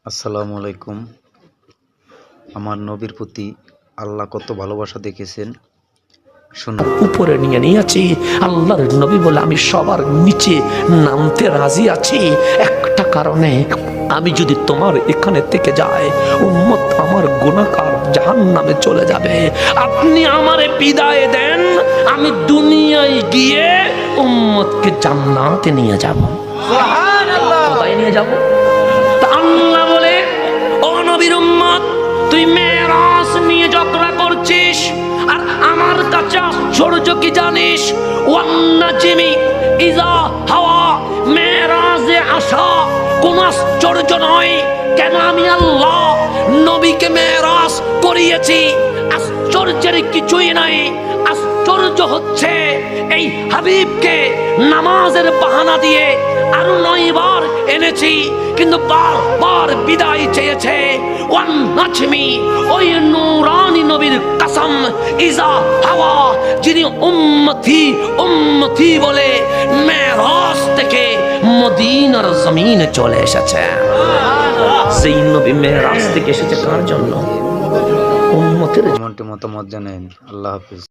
আসসালামু আলাইকুম। আমার নবীর প্রতি আল্লাহ কত ভালোবাসা দেখেছেন শুনুন। উপরে নিয়ে নিয়েছি আল্লাহর নবী বলে আমি সবার নিচে নামতে রাজি আছি একটা কারণে, আমি যদি তোমার এখানে থেকে যাই উম্মত আমার গুনাহগার জাহান্নামে চলে যাবে। আপনি আমারে বিদায় দেন, আমি দুনিয়ায় গিয়ে উম্মতকে জান্নাতে নিয়ে যাব। সুবহানাল্লাহ, কোথায় নিয়ে যাব? তা আল্লাহ বলে, ও নবীর উম্মত, তুই মেরাজ নিয়ে যাত্রা করছিস, আর আমার কাছে আশ্চর্য কি জানিস? ওয়ান্নাজিমি ইজা হাওয়া, মেরাজে আসা কোন আশ্চর্য নয়। কেন আমি আল্লাহ নবীকে মেরাজ করিয়েছি, আশ্চর্যের কিছুই নাই। আশ্চর্য হচ্ছে এই হাবিবকে নামাজের বাহানা দিয়ে আরো 9 বার এনেছি, কিন্তু বারবার বিদায় চেয়েছে। ওয়ান নাজমি, ওই নূরানি নবীর কসম, ইজা হাওয়া, যিনি উম্মতি উম্মতি বলে মেরাজ থেকে মদিনার জমিনে চলে এসেছে। সেই নবী মেরাজ থেকে এসেছে কার জন্য? উম্মতের। মতামত জানেন। আল্লাহ হাফিজ।